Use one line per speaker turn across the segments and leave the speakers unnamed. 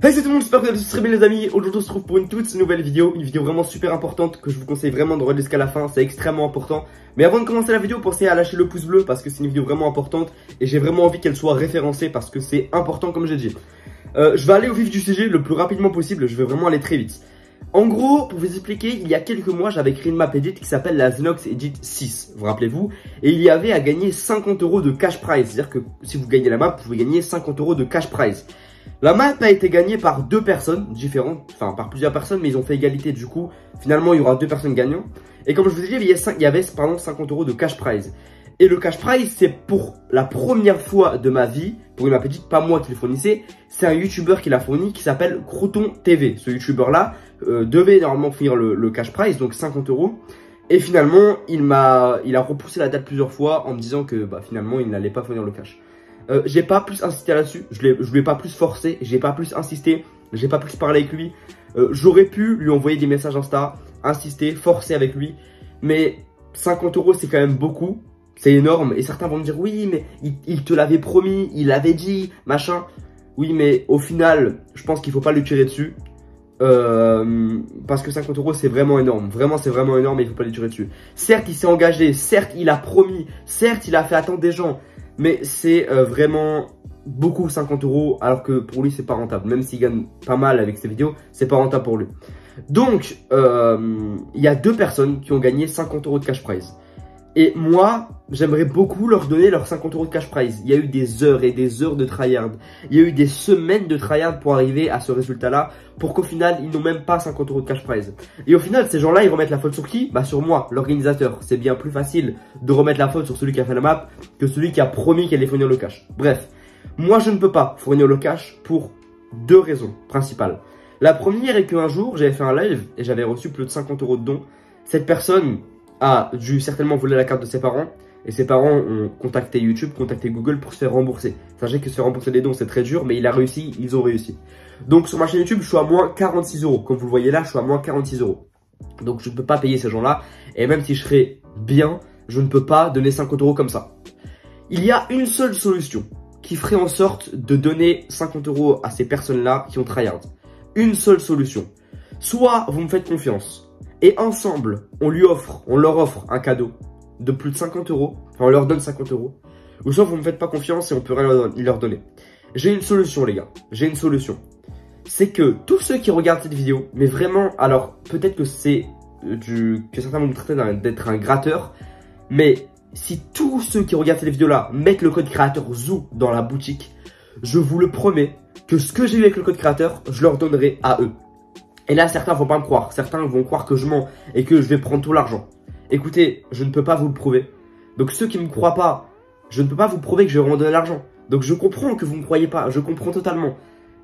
Hey, c'est tout le monde, j'espère que vous allez tous très bien les amis. Aujourd'hui on se retrouve pour une toute nouvelle vidéo, une vidéo vraiment super importante que je vous conseille vraiment de regarder jusqu'à la fin, c'est extrêmement important. Mais avant de commencer la vidéo, pensez à lâcher le pouce bleu parce que c'est une vidéo vraiment importante et j'ai vraiment envie qu'elle soit référencée parce que c'est important comme j'ai dit. Je vais aller au vif du sujet le plus rapidement possible, je vais vraiment aller très vite. En gros, pour vous expliquer, il y a quelques mois, j'avais créé une map edit qui s'appelle la Xenox Edit 6, vous rappelez-vous, et il y avait à gagner 50 € de cash prize, c'est-à-dire que si vous gagnez la map, vous pouvez gagner 50 € de cash prize. La map a été gagnée par deux personnes différentes, enfin par plusieurs personnes, mais ils ont fait égalité, du coup, finalement il y aura deux personnes gagnantes. Et comme je vous ai dit, il y avait 50 € de cash prize. Et le cash prize, c'est pour la première fois de ma vie, pour une map edit, pas moi qui le fournissais, c'est un youtubeur qui l'a fourni qui s'appelle Crouton TV. Ce youtubeur là devait normalement fournir le cash prize, donc 50 €. Et finalement, il a repoussé la date plusieurs fois en me disant que finalement il n'allait pas fournir le cash. J'ai pas plus insisté là-dessus, je lui ai pas plus forcé, j'ai pas plus insisté, j'ai pas plus parlé avec lui. J'aurais pu lui envoyer des messages Insta, insister, forcer avec lui, mais 50 € c'est quand même beaucoup, c'est énorme. Et certains vont me dire oui mais il te l'avait promis, il l'avait dit, machin. Oui mais au final, je pense qu'il faut pas lui tirer dessus. Parce que 50 € c'est vraiment énorme, vraiment c'est vraiment énorme et il faut pas lui tirer dessus. Certes il s'est engagé, certes il a promis, certes il a fait attendre des gens. Mais c'est vraiment beaucoup 50 € alors que pour lui c'est pas rentable. Même s'il gagne pas mal avec ses vidéos, c'est pas rentable pour lui. Donc il y a deux personnes qui ont gagné 50 € de cash prize. Et moi, j'aimerais beaucoup leur donner leurs 50 € de cash prize. Il y a eu des heures et des heures de tryhard. Il y a eu des semaines de tryhard pour arriver à ce résultat-là. Pour qu'au final, ils n'ont même pas 50 € de cash prize. Et au final, ces gens-là, ils remettent la faute sur qui? Sur moi, l'organisateur. C'est bien plus facile de remettre la faute sur celui qui a fait la map que celui qui a promis qu'il allait fournir le cash. Bref, moi, je ne peux pas fournir le cash pour deux raisons principales. La première est qu'un jour, j'avais fait un live et j'avais reçu plus de 50 € de dons. Cette personne a dû certainement voler la carte de ses parents. Et ses parents ont contacté YouTube, contacté Google pour se faire rembourser. Sachez que se faire rembourser des dons c'est très dur, mais il a réussi, ils ont réussi. Donc sur ma chaîne YouTube, je suis à moins 46 €. Comme vous le voyez là, je suis à moins 46 €. Donc je ne peux pas payer ces gens-là. Et même si je serais bien, je ne peux pas donner 50 € comme ça. Il y a une seule solution qui ferait en sorte de donner 50 € à ces personnes-là qui ont tryhard. Une seule solution. Soit vous me faites confiance et ensemble, on leur offre un cadeau de plus de 50 €, enfin on leur donne 50 €, ou soit vous me faites pas confiance et on peut rien leur donner. J'ai une solution les gars, j'ai une solution. C'est que tous ceux qui regardent cette vidéo, mais vraiment, alors peut-être que c'est que certains vont me traiter d'être un gratteur, mais si tous ceux qui regardent cette vidéo là mettent le code créateur ZOO dans la boutique, je vous le promets que ce que j'ai eu avec le code créateur, je leur donnerai à eux. Et là certains vont pas me croire, certains vont croire que je mens et que je vais prendre tout l'argent. Écoutez, je ne peux pas vous le prouver. Donc ceux qui ne me croient pas, je ne peux pas vous prouver que je vais vraiment donner l'argent. Donc je comprends que vous ne me croyez pas, je comprends totalement.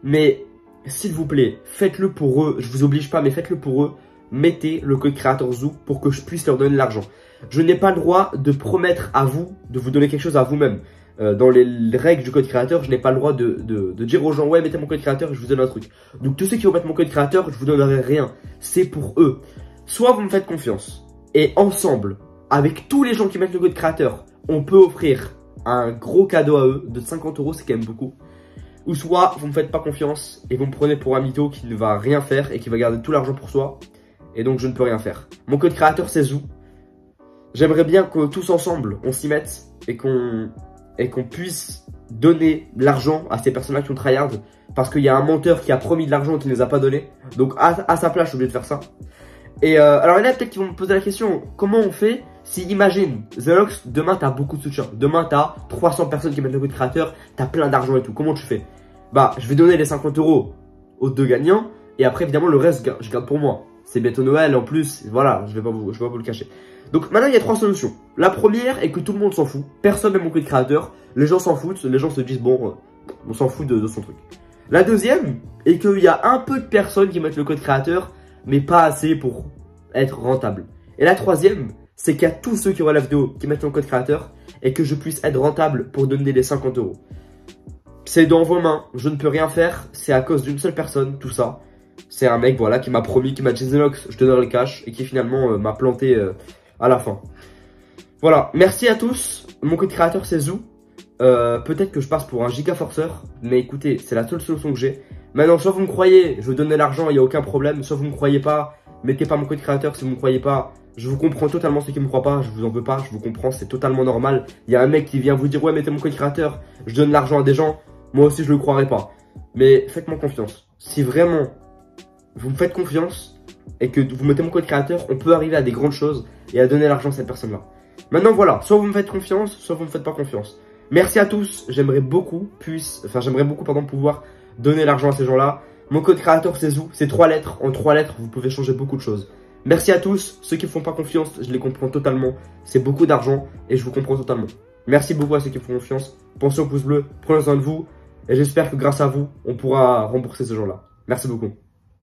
Mais s'il vous plaît, faites-le pour eux, je vous oblige pas, mais faites-le pour eux. Mettez le code créateur ZOO pour que je puisse leur donner l'argent. Je n'ai pas le droit de promettre à vous, de vous donner quelque chose à vous-même. Dans les règles du code créateur, je n'ai pas le droit de dire aux gens ouais mettez mon code créateur et je vous donne un truc. Donc tous ceux qui vont mettre mon code créateur, je vous donnerai rien. C'est pour eux. Soit vous me faites confiance et ensemble, avec tous les gens qui mettent le code créateur, on peut offrir un gros cadeau à eux de 50 €, c'est quand même beaucoup. Ou soit vous me faites pas confiance et vous me prenez pour un mytho qui ne va rien faire et qui va garder tout l'argent pour soi. Et donc je ne peux rien faire. Mon code créateur c'est ZOO. J'aimerais bien que tous ensemble on s'y mette et qu'on puisse donner l'argent à ces personnes-là qui ont tryhard. Parce qu'il y a un menteur qui a promis de l'argent et qui ne les a pas donné. Donc à sa place je suis obligé de faire ça. Et alors il y en a peut-être qui vont me poser la question, comment on fait si, imagine, Xenox, demain t'as beaucoup de soutien, demain t'as 300 personnes qui mettent le code créateur, t'as plein d'argent et tout, comment tu fais? Je vais donner les 50 € aux deux gagnants, et après évidemment le reste je garde pour moi. C'est bientôt Noël en plus, voilà, je vais pas vous le cacher. Donc maintenant il y a trois solutions. La première est que tout le monde s'en fout, personne met mon code créateur, les gens s'en foutent, les gens se disent bon, on s'en fout de son truc. La deuxième est qu'il y a un peu de personnes qui mettent le code créateur, mais pas assez pour être rentable. Et la troisième, c'est qu'il y a tous ceux qui voient la vidéo qui mettent mon code créateur et que je puisse être rentable pour donner les 50 €. C'est dans vos mains, je ne peux rien faire, c'est à cause d'une seule personne, tout ça. C'est un mec voilà qui m'a promis, qui m'a dit Xenox, je te donne le cash et qui finalement m'a planté à la fin. Voilà, merci à tous, mon code créateur c'est ZOO. peut-être que je passe pour un giga forceur, mais écoutez, c'est la seule solution que j'ai. Maintenant, soit vous me croyez, je vous donne de l'argent, il n'y a aucun problème, soit vous me croyez pas, mettez pas mon code créateur si vous me croyez pas. Je vous comprends totalement ceux qui me croient pas, je vous en veux pas, je vous comprends, c'est totalement normal. Il y a un mec qui vient vous dire ouais mettez mon code créateur, je donne l'argent à des gens, moi aussi je le croirais pas. Mais faites-moi confiance. Si vraiment vous me faites confiance et que vous mettez mon code créateur, on peut arriver à des grandes choses et à donner l'argent à cette personne-là. Maintenant voilà, soit vous me faites confiance, soit vous me faites pas confiance. Merci à tous, j'aimerais beaucoup pouvoir donner l'argent à ces gens-là. Mon code créateur c'est ZOO, c'est 3 lettres, en 3 lettres vous pouvez changer beaucoup de choses. Merci à tous, ceux qui ne font pas confiance, je les comprends totalement, c'est beaucoup d'argent et je vous comprends totalement. Merci beaucoup à ceux qui font confiance, pensez au pouce bleu, prenez soin de vous et j'espère que grâce à vous, on pourra rembourser ce genre-là. Merci beaucoup.